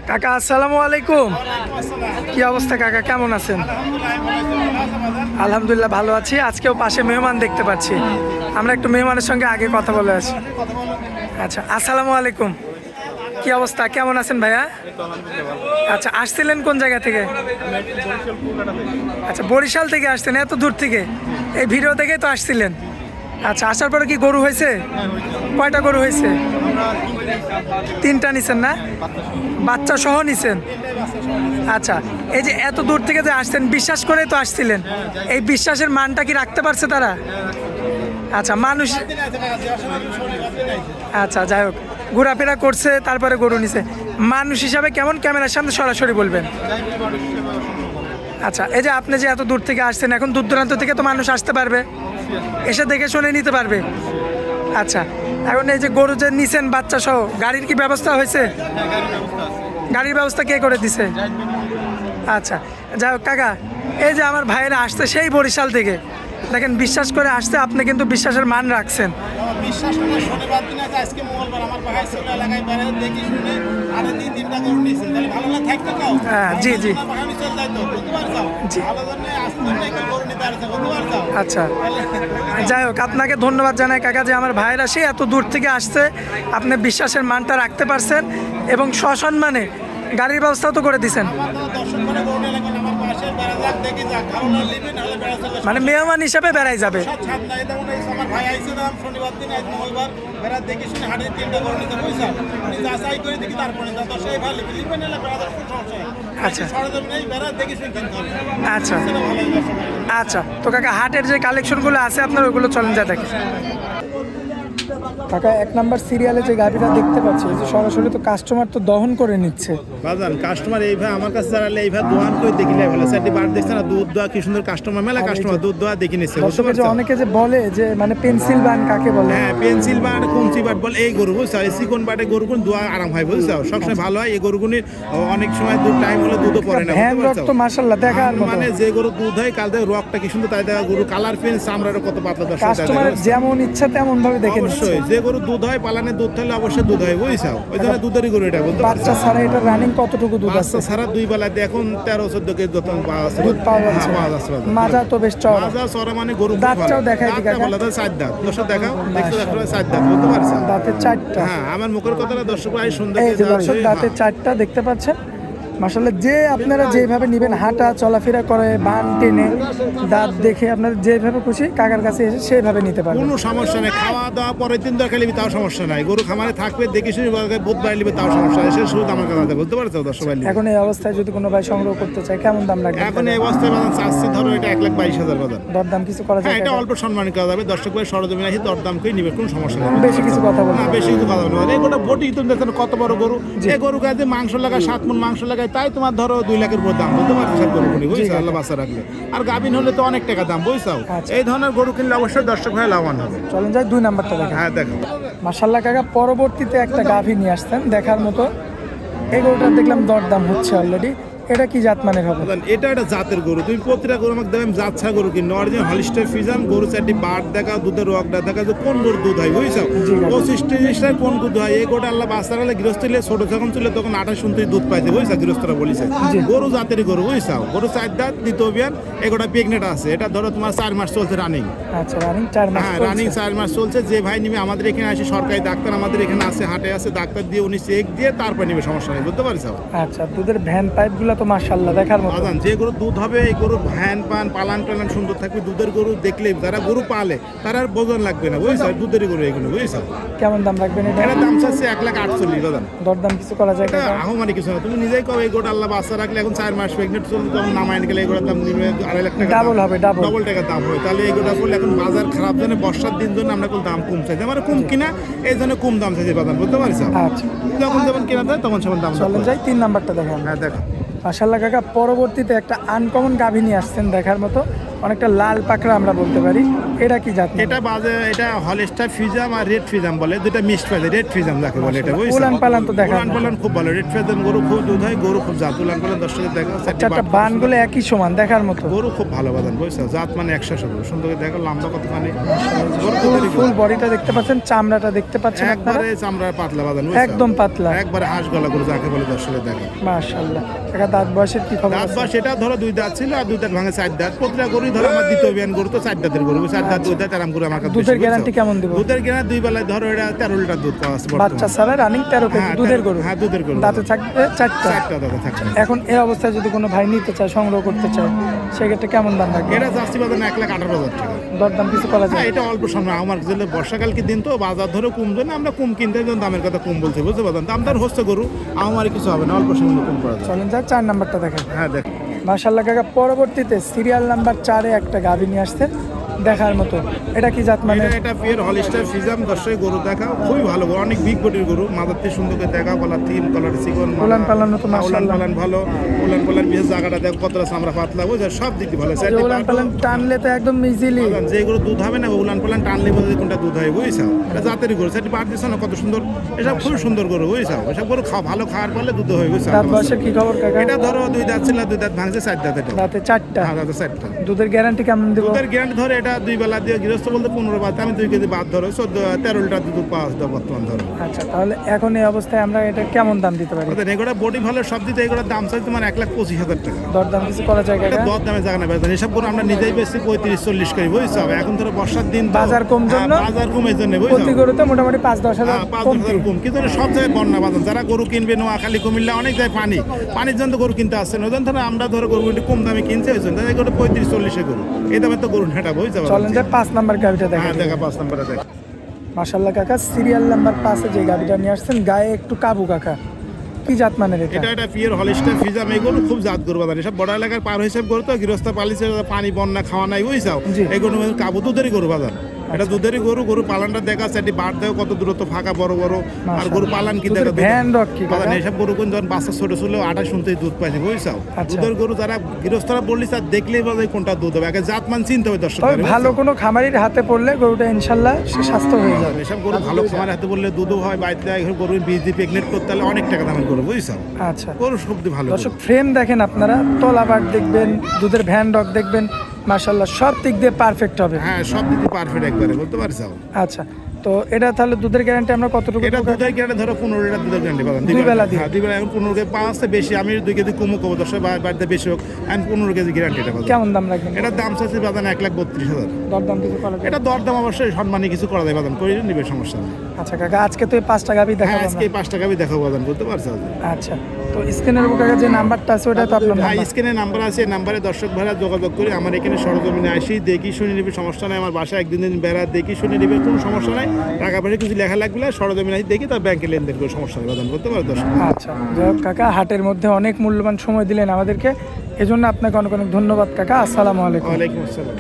কাকা আসসালামু আলাইকুম। কি অবস্থা কাকা, কেমন আছেন? আলহামদুলিল্লাহ ভালো আছি। আজকেও পাশে মেহমান দেখতে পাচ্ছি, আমরা একটু মেহমানের সঙ্গে আগে কথা বলে আসি। আচ্ছা, আসসালামু আলাইকুম। কি অবস্থা, কেমন আছেন ভাইয়া? আচ্ছা, আসছিলেন কোন জায়গা থেকে? আচ্ছা, বরিশাল থেকে আসছেন, এত দূর থেকে? এই ভিডিও দেখেই তো আসছিলেন? আচ্ছা, আসার পরে কি গরু হয়েছে? কয়টা গরু হয়েছে? 3টা নিছেন না? বাচ্চা সহ নিছেন? আচ্ছা, এই যে এত দূর থেকে যে আসছেন, বিশ্বাস করে তো আসছিলেন, এই বিশ্বাসের মানটা কি রাখতে পারছে তারা? আচ্ছা, মানুষ আচ্ছা যাই হোক, ঘোরাফেরা করছে, তারপরে গরু নিছে। মানুষ হিসাবে কেমন, ক্যামেরার সামনে সরাসরি বলবেন। আচ্ছা, এই যে আপনি যে এত দূর থেকে আসছেন, এখন দূর দূরান্ত থেকে তো মানুষ আসতে পারবে, এসে দেখে শুনে নিতে পারবে। আচ্ছা, এখন এই যে গরু যে নিছেন বাচ্চা সহ, গাড়ির কি ব্যবস্থা হয়েছে? গাড়ির ব্যবস্থা কে করে দিছে? আচ্ছা, যাই হোক কাকা, এই যে আমার ভাইয়েরা আসছে সেই বরিশাল থেকে, দেখেন বিশ্বাস করে আসছে, আপনি কিন্তু বিশ্বাসের মান রাখছেন। বিশ্বাস করে শনিবার দিন আছে, আজকে মঙ্গলবার, আমার ভাই ছিল এলাকায় বেড়ে দেখি শুনে আরে 3টা গরু নিয়েছে, তাহলে ভালো না থাকতে কাও। হ্যাঁ, জি জি জি। আচ্ছা, যাই হোক, আপনাকে ধন্যবাদ জানাই কাকা যে আমার ভাইয়েরা সে এত দূর থেকে আসছে, আপনি বিশ্বাসের মানটা রাখতে পারছেন এবং সসম্মানে গাড়ির ব্যবস্থাও তো করে দিছেন। মানে মেহমান হিসাবে বেড়াই যাবে। আচ্ছা আচ্ছা আচ্ছা, তো কাকা হাটের যে কালেকশনগুলো আছে আপনার, ওগুলো চলেন যা দেখে। কাকা 1 নাম্বার সিরিয়ালে যে গাড়িটা দেখতে পাচ্ছি, যে সরাসরি তো কাস্টমার তো দহন করে নিচ্ছে। বাজান কাস্টমার এই ভাই আমার কাছে দাঁড়ালে এই ভাই দোয়ান করে দেখিলে ভালো স্যার, বার দেখছে না দুধ দোয়া কি সুন্দর, কাস্টমার মেলা কাস্টমার দুধ দোয়া দেখে নিচ্ছে। অনেকে যে বলে যে মানে পেন্সিল বান কাকে বলে? হ্যাঁ, পেন্সিল বাট কুঞ্চি বাট বলে এই গরু, বুঝছো? এই চিকন বাটে গরুগুন দোয়া আরাম হয়, বুঝছো? সবসময় ভালো হয় এই গরুগুনির। অনেক সময় দুধ টাইম হলে দুধও পড়ে না, হ্যাঁ রক্ত মাশাআল্লাহ দেখার মতো। মানে যে গরু দুধ হয় কাল থেকে রকটা কি সুন্দর, তাই দেখা গরু কালার পেন চামড়াটা কত পাতলা, দর্শক কাস্টমারের যেমন ইচ্ছা তেমন ভাবে দেখে নিচ্ছে। অবশ্যই যে গরু দুধ হয় পালানে দুধ থাকলে অবশ্যই দুধ হয়, বুঝছো? ওই জন্য দুধেরই গরু এটা বলতে। বাচ্চা ছাড়া এটা রানিং কতটুকু দুধ আছে? বাচ্চা ছাড়া 2 বেলা এখন 13-14 কেজি দুধ পাওয়া যাচ্ছে। মাজা তো বেশ চওড়া। মাজা চওড়া মানে গরু দাঁতটাও দেখাই দিই কাকা। বলা যায় 4 দাঁত, দর্শক দেখাও, দেখতে দেখো 4 দাঁত, বুঝতে পারছো? দাঁতে 4টা। হ্যাঁ, আমার মুখের কথাটা দর্শক ভাই সুন্দর এই যে দর্শক দাঁতে 4টা দেখতে পাচ্ছেন। মাশাআল্লাহ, যে আপনারা যেভাবে নেবেন, হাঁটা চলাফেরা করে, বান টেনে, দাঁত দেখে আপনারা যেভাবে খুশি কাকার কাছে এসে সেইভাবে নিতে পারবেন। কোনো সমস্যা নেই, খাওয়া দাওয়া পরের দিন দরকার নিবি তাও সমস্যা নাই, গরু খামারে থাকবে দেখে শুনে বুধবার নিবে তাও সমস্যা নেই, সে শুধু আমার কথা বলতে পারছো দর্শক ভাই। এখন এই অবস্থায় যদি কোনো ভাই সংগ্রহ করতে চায় কেমন দাম লাগবে? এখন এই অবস্থায় বাজার চাচ্ছি ধরো এটা 1,22,000 বাজার। দরদাম কিছু করা যায়? এটা অল্প সম্মান করা যাবে, দর্শক ভাই সরজমিনে আসি দরদাম করে নিবে, কোনো সমস্যা নেই। বেশি কিছু কথা বলবো না, বেশি কিছু কথা বলবো না। এই গোটা বটি তুমি দেখছেন কত বড় গরু, এই গরু গায়ে মাংস লাগায় 7 মণ মাংস লাগায়, তাই তোমার ধরো 2 লাখের উপর দাম, বুঝতে পারছো? সব গরু কিনি, বুঝছো? আল্লাহ বাচ্চা রাখলে আর গাভিন হলে তো অনেক টাকা দাম, বুঝছো? এই ধরনের গরু কিনলে অবশ্যই দর্শক ভাই লাভবান হবে। চলেন যাই 2 নাম্বারটা দেখেন। হ্যাঁ দেখো, মাশাআল্লাহ কাকা, পরবর্তীতে একটা গাভী নিয়ে আসতেন দেখার মতো। এই গরুটা দেখলাম দরদাম হচ্ছে অলরেডি, এটা কি জাত মানের হবে? এটা একটা জাতের গরু, তুমি প্রতিটা গরু আমাকে দেবেন জাত ছাড়া গরু কিনো, অরিজিনাল হলিস্টার ফিজান গরু, 4টি বাট দেখা, দুধের রকটা দেখা, যে কোন গরু দুধ হয়, বুঝছো? 25-30 কোন দুধ হয়, এই গোটা আল্লাহ বাচ্চা রাখলে গৃহস্থ ছোট যখন ছিল তখন 28-29 দুধ পাইছে, বুঝছো? গৃহস্থরা বলেছে গরু জাতেরই গরু, বুঝছো? গরু 4 দাঁত, দ্বিতীয় বিয়ান, এগোটা প্রেগনেন্ট আছে, এটা ধরো তোমার 4 মাস চলছে রানিং। আচ্ছা, রানিং 4 মাস? হ্যাঁ, রানিং 4 মাস চলছে। যে ভাই নিবে আমাদের এখানে আসে, সরকারি ডাক্তার আমাদের এখানে আছে, হাটে আছে, ডাক্তার দিয়ে উনি চেক দিয়ে তারপর নিবে, সমস্যা নেই, বুঝতে পারছো? আচ্ছা, দুধের ভ্যান পাইপগুলো তো মাশাআল্লাহ দেখার মতো। যে গরু দুধ হবে এই গরু ভ্যান পান পালান টালান সুন্দর থাকবে, দুধের গরু দেখলে যারা গরু পালে তারা আর বোঝন লাগবে না, বুঝছো? দুধের গরু এগুলো, বুঝছো? কেমন দাম রাখবেন এটা? এটার দাম চাচ্ছে 1,48,000 দাম। দরদাম কিছু করা যায়? আহমানি কিছু না, তুমি নিজেই কও এই গোটা আল্লাহ বাচ্চা রাখলে এখন 4 মাস প্রেগনেন্ট চলছে, তখন নামায় গেলে এই গোটার দাম নিবে 2.5 লাখ টাকা, ডাবল হবে, ডবল টাকা দাম হয়। তাহলে এই গোটা করলে এখন বাজার খারাপ জন্য, বর্ষার দিন জন্য আমরা দাম কম চাইছি, আমার কম কিনা এই জন্য কম দাম চাইছি বাজার, বুঝতে পারছো? আচ্ছা, যখন যেমন কেনা যায় তখন সেমন দাম। চলেন যাই 3 নাম্বারটা দেখেন। হ্যাঁ দেখো, মাশাআল্লাহ কাকা, পরবর্তীতে একটা আনকমন গাভী নিয়ে আসছেন দেখার মতো, অনেকটা লাল পাকড়া আমরা বলতে পারি। এটা কি জাত? এটা বাজে, এটা হলস্টার ফিজাম আর রেড ফিজাম বলে, দুটা মিক্সড পাইছে, রেড ফিজাম যাকে বলে এটা, বুঝছো? উলান পালান তো দেখা উলান পালান খুব ভালো, রেড ফিজাম গরু খুব দুধ হয়, গরু খুব জাত, উলান পালান দর্শকের দেখা চারটা বানগুলো একই সমান দেখার মতো, গরু খুব ভালো বাদান, বুঝছো? জাত মানে 100 গরু, সুন্দর করে দেখো লম্বা কতখানি, গরু ফুল বডিটা দেখতে পাচ্ছেন, চামড়াটা দেখতে পাচ্ছেন আপনারা, একবারে চামড়া পাতলা বাদান, বুঝছো? একদম পাতলা, একবারে হাঁস গলা গরু যাকে বলে দর্শকের দেখা। মাশাআল্লাহ। কাকা দাঁত বয়সের কি খবর দাঁত আছে? বা সেটা ধরো 2 দাঁত ছিল, আর 2 দাঁত ভাঙে 4 দাঁত, প্রতিটা গরুই ধরো আমার দ্বিতীয় বিয়ান গরু তো 4 দাঁতের গরু, 4 দাঁত 2 দাঁত আরাম করে আমার কাছে। দুধের গ্যারান্টি কেমন দিব? দুধের গ্যারান্টি 2 বেলায় ধরো এটা 13 লিটার দুধ পাওয়া আছে বাচ্চা ছাড়া রানিং 13 কেজি হ্যাঁ, দুধের গরু, হ্যাঁ দুধের গরু, দাঁতে থাকবে 4টা। 4টা দাঁতে থাকবে। এখন এই অবস্থায় যদি কোনো ভাই নিতে চায়, সংগ্রহ করতে চায়, সেক্ষেত্রে কেমন দাম রাখবে? এটা যাচ্ছি বাজার 1,18,000 টাকা। দরদাম কিছু করা হ্যাঁ যায়? এটা অল্প সময়, আমার জন্য বর্ষাকাল কি দিন তো বাজার ধরে কমবে না, আমরা কম কিনতে যাই, দামের কথা কম বলছি, বুঝতে পারছেন? দাম দর হচ্ছে গরু, আমার কিছু হবে না, অল্প সময় কম করা যায়। চলেন যাক 4 নাম্বারটা দেখেন। হ্যাঁ দেখ, মাশাআল্লাহ কাকা, পরবর্তীতে সিরিয়াল নাম্বার 4-এ একটা গাভী নিয়ে আসছেন দেখার মতো। এটা কি জাত মানে? এটা পিওর হলিস্টার ফিজাম, দর্শক গরু দেখা খুবই ভালো গরু, অনেক বিগ বডির গরু, মাথার থেকে সুন্দর করে দেখা, গলা থিম, কলার চিকন, উলান পালানো তো উলান মাশাআল্লাহ, পালান ভালো, উলান পালান বিশেষ জায়গাটা দেখো কতটা চামড়া পাতলা, বুঝছো? সব দিক দিয়ে ভালো। উলান পালান টানলে তো একদম ইজিলি, যে গরু দুধ হবে না, উলান পালান টানলে বোঝা কোনটা দুধ হয়, বুঝছো? এটা জাতের গরু, সেটি বার দিছো না কত সুন্দর, এসব খুব সুন্দর গরু, বুঝছো? এসব গরু ভালো খাওয়ার ফলে দুধ হয়, বুঝছো? দাঁত বয়সের কি খবর কাকা? এটা ধরো 2 দাঁত ছিল, 2 দাঁত ভাঙছে, 4 দাঁত এটা। দাঁতে 4টা। হ্যাঁ দাঁতে 4টা। দুধের গ্যারান্টি কেমন দিব? দুধের গ্যারান্টি ধরে এটা 2 বেলা দিয়ে গৃহস্থ বলতে 15 বাদ, আমি 2 কেজি বাদ ধরো 13 লিটার দুধ পাওয়া যায় বর্তমান ধরো। আচ্ছা, তাহলে এখন এই অবস্থায় আমরা এটা কেমন দাম দিতে পারি? এগুলো বডি ভালো, সব দিতে এগুলোর দাম চাই তোমার 1,25,000 টাকা। দরদাম কিছু করা যায় এটা কাকা? দর দামে জায়গা না বেতন, এসব করে আমরা নিজেই বেশি 35-40 করি, বুঝছো? এখন ধরো বর্ষার দিন তো, বাজার কম জন্য? হ্যাঁ, বাজার কমের জন্য, বুঝছো? প্রতি গরুতে মোটামুটি 5-10 হাজার 5,000 কম, কিন্তু সব জায়গায় বন্যা বাজার, যারা গরু কিনবে নোয়াখালী কুমিল্লা অনেক জায়গায় পানির জন্য গরু কিনতে আসছে না, ওই জন্য ধরো আমরা ধরো গরু একটু কম দামে কিনছে, ওই জন্য এগুলো 35-40 গরু, এই দামে তো গরু হেঁটা, বুঝতে পারছো? চলেন যে 5 নাম্বার গাভিটা দেখেন। হ্যাঁ দেখা 5 নম্বরে দেখ। মাশাআল্লাহ কাকা, সিরিয়াল নাম্বার 5-এ যে গাভিটা নিয়ে আসছেন, গায়ে একটু কাবু কাকা, কি জাত মানের এটা? এটা পিওর হলিস্টার ফিজাম, এগুলো খুব জাত গরু বাজার, এসব বড় এলাকার পার হিসাব গরু তো, গৃহস্থ পালিছে, পানি বন্যা খাওয়া নাই, বুঝছাও? জি। এগুলো কাবু দুধেরই গরু বাজার, এটা দুধেরই গরু, গরু পালানটা দেখা সেটি বার দেয় কত দূরত্ব ফাঁকা বড় বড়, আর গরু পালান কি দুধের দেখা ভ্যান রক কি কাকা? এসব গরু কোন যখন বাচ্চা ছোট ছিল 28 শুনতেই দুধ পাইছে, বুঝছাও? আচ্ছা। দুধের গরু যারা গৃহস্থরা বললি তার দেখলেই বাজায় কোনটা দুধ হবে, আগে জাত মান চিনতে হবে দর্শক। তবে ভালো কোনো খামারির হাতে পড়লে গরুটা ইনশাল্লাহ স্বাস্থ্য হয়ে যাবে। এসব গরু ভালো খামার হাতে বললে দুধও হয়, বাড়িতে গরু বীজ দিয়ে প্রেগনেন্ট করতে হলে অনেক টাকা দামের গরু, বুঝছাও? আচ্ছা গরু সবজি ভালো দর্শক, ফ্রেম দেখেন আপনারা, তলাবাট দেখবেন, দুধের ভ্যান ডগ দেখবেন, মাশাআল্লাহ সব দিক দিয়ে পারফেক্ট হবে। হ্যাঁ সব দিকে পারফেক্ট একবারে, বলতে পারছো? আচ্ছা, তো এটা তাহলে দুধের গ্যারান্টি আমরা কতটুকু এটা দেবো? দুধের গ্যারান্টি ধরো 15 লিটার দুধের গ্যারান্টি পাবেন 2 বেলা দিয়ে? হ্যাঁ 2 বেলা, এখন 15 কেজি পাওয়া আছে বেশি, আমি 2 কেজি কমও কমো, 10 বাড়িতে বেশি হোক, আমি 15 কেজি গ্যারান্টি এটা পাবেন। কেমন দাম রাখবেন? এটার দাম চাচ্ছি বাজান 1,32,000। দরদাম কিছু করা যায়? এটা দরদাম অবশ্যই সম্মানী কিছু করা যায় বাজান, করে নিবে, সমস্যা নেই। আচ্ছা কাকা, আজকে তো এই 5টা গাভি হ্যাঁ দেখাবো আজকে আমরা। 5 টাকা আমি দেখাবো বাজান, বলতে পারছো? আচ্ছা, তো স্ক্রিনের উপর কাকা যে নাম্বারটা আছে ওটা তো আপনার হ্যাঁ নাম্বার? স্ক্রিনে নাম্বার আছে, এই নাম্বারে দর্শক ভাইরা যোগাযোগ করে আমার এখানে সরজমিনে আসি, দেখি শুনে নিবি, সমস্যা নাই। আমার বাসায় একদিন বেড়া দেখি শুনে নিবে, কোনো সমস্যা নাই। টাকা পয়সা কিছু লেখা লাগবে না, সরজমিনে আসি দেখি, তার ব্যাংকে লেনদেন করে, সমস্যা নেই বাজান, বলতে পারো দর্শক। আচ্ছা, যাই হোক কাকা, হাটের মধ্যে অনেক মূল্যবান সময় দিলেন আমাদেরকে, এজন্য আপনাকে অনেক অনেক ধন্যবাদ কাকা। আসসালামু আলাইকুম। ওয়ালাইকুম আসসালাম।